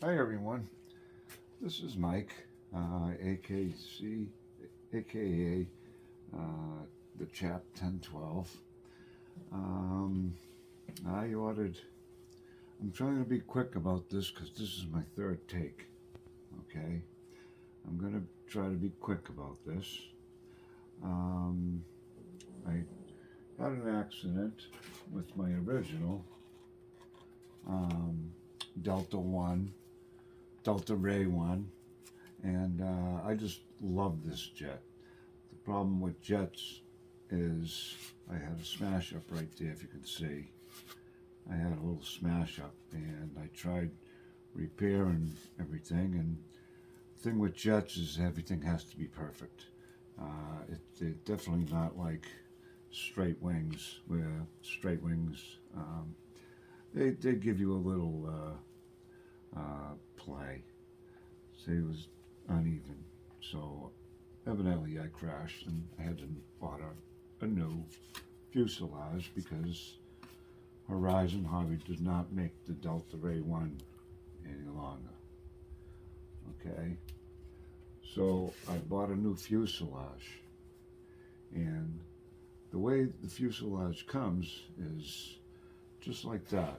Hi everyone, this is Mike, AKC, aka the Chap 1012. Um, I ordered, I'm trying to be quick about this because this is my third take, okay? I'm going to try to be quick about this. I had an accident with my original um, Delta 1, Delta Ray 1, and I just love this jet. The problem with jets is I had a smash up right there, if you can see. I had a little smash up, and I tried repairing everything. And the thing with jets is everything has to be perfect. It's definitely not like straight wings, where straight wings they give you a little play. See, it was uneven, so evidently I crashed and I had to bought a new fuselage because Horizon Hobby did not make the Delta Ray 1 any longer. Okay, so I bought a new fuselage, and the way the fuselage comes is just like that,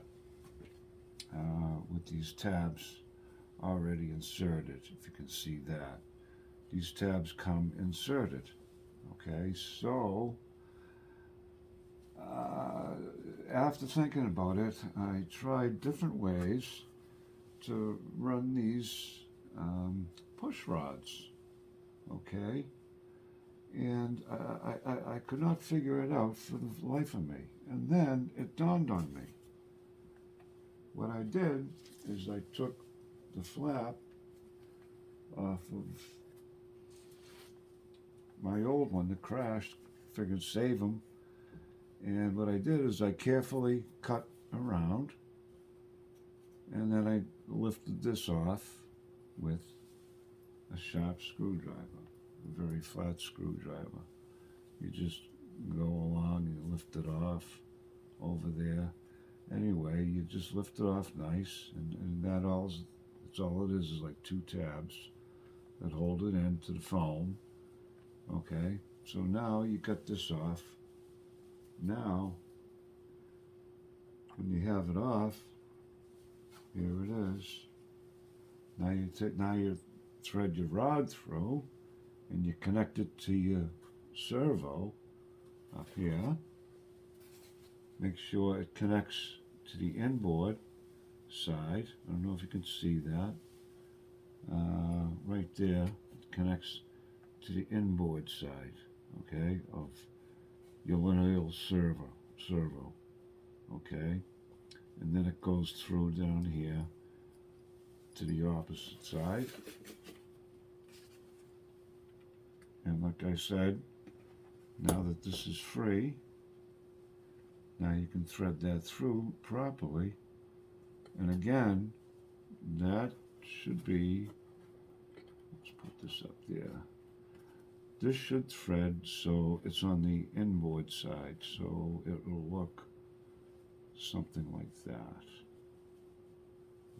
with these tabs already inserted, if you can see that. These tabs come inserted. Okay, so after thinking about it, I tried different ways to run these push rods. Okay, and I could not figure it out for the life of me. And then it dawned on me. What I did is I took the flap off of my old one that crashed, figured save them. And what I did is I carefully cut around, and then I lifted this off with a sharp screwdriver, a very flat screwdriver. You just go along, you lift it off over there. Anyway, you just lift it off nice, and that's all it is like two tabs that hold it into the foam. Okay, so now you cut this off. Now, when you have it off, here it is. Now you thread your rod through, and you connect it to your servo up here. Make sure it connects to the inboard side. I don't know if you can see that. Right there, it connects to the inboard side, okay, of your linear servo, okay, and then it goes through down here to the opposite side. And like I said, now that this is free, now you can thread that through properly. And again, that should be, let's put this up there. This should thread so it's on the inboard side, so it will look something like that.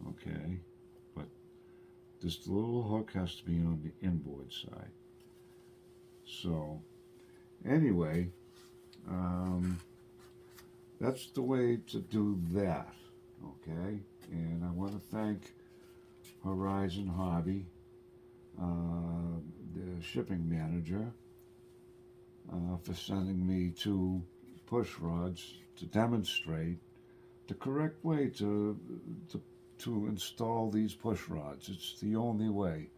Okay, but this little hook has to be on the inboard side. So, anyway, that's the way to do that. Okay, and I want to thank Horizon Hobby, the shipping manager, for sending me two push rods to demonstrate the correct way to install these push rods. It's the only way.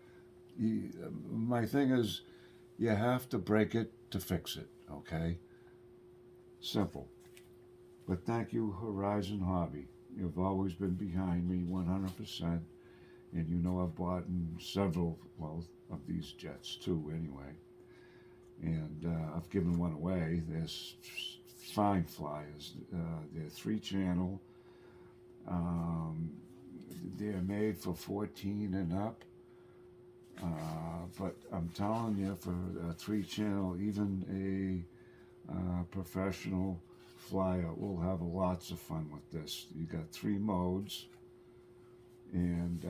My thing is, you have to break it to fix it. Okay, simple. But thank you, Horizon Hobby. You've always been behind me 100%. And you know I've bought several, well, of these jets too, anyway. And I've given one away. They're fine flyers. They're 3-channel. They're made for 14 and up. But I'm telling you, for a 3-channel, even a professional flyer will have lots of fun with this. You got 3 modes. and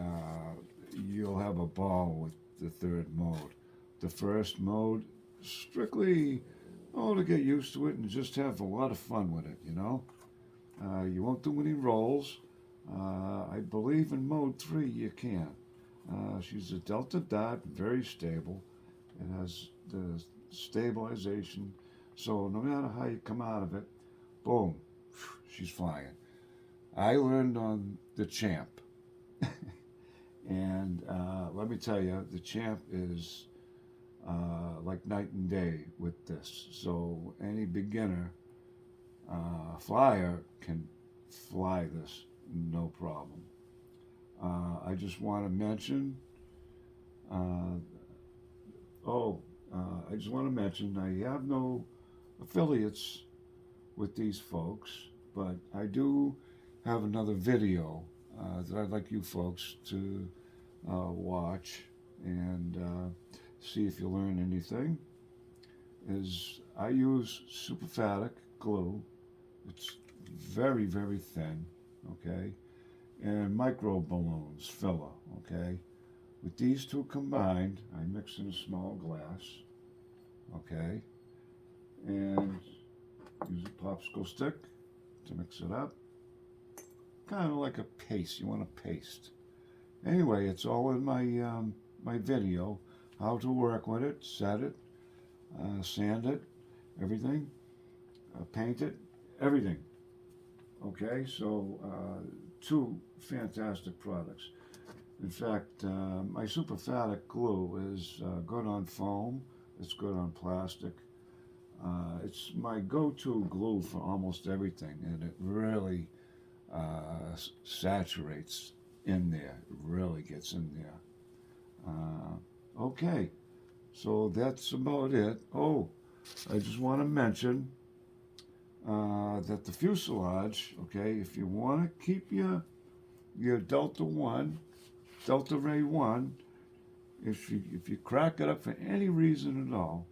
you'll have a ball with the third mode. The first mode, strictly, to get used to it and just have a lot of fun with it, you know? You won't do any rolls. I believe in mode 3 you can. She's a Delta Dot, very stable. It has the stabilization, so no matter how you come out of it, boom, she's flying. I learned on the Champ, and let me tell you, the Champ is like night and day with this. So any beginner flyer can fly this, no problem. I just want to mention, uh, I just want to mention I have no affiliates with these folks, but I do have another video that I'd like you folks to watch and see if you learn anything. Is I use superphatic glue. It's very, very thin, okay? And micro balloons, filler, okay? With these two combined, I mix in a small glass, okay? And use a popsicle stick to mix it up. Kind of like a paste, you want a paste. Anyway, it's all in my, my video, how to work with it, set it, sand it, everything, paint it, everything. Okay, so two fantastic products. In fact, my superphatic glue is good on foam, it's good on plastic. It's my go-to glue for almost everything, and it really saturates in there. It really gets in there. Okay, so that's about it. Oh, I just want to mention that the fuselage, okay, if you want to keep your Delta Ray 1, if you crack it up for any reason at all,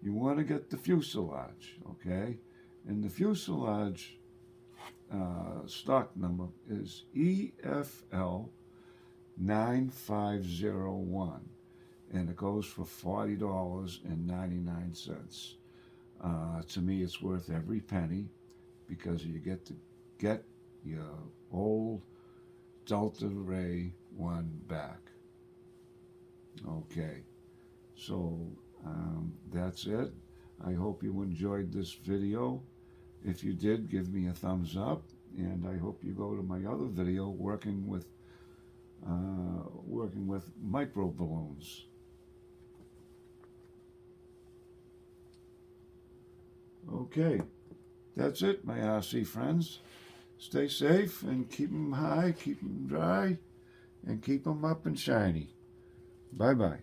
you want to get the fuselage, okay? And the fuselage stock number is EFL 9501, and it goes for $40.99. To me, it's worth every penny because you get to get your old Delta Ray 1 back. Okay, so that's it. I hope you enjoyed this video. If you did, give me a thumbs up, and I hope you go to my other video working with micro balloons. Okay, that's it, my RC friends. Stay safe and keep them high, keep them dry, and keep them up and shiny. Bye-bye.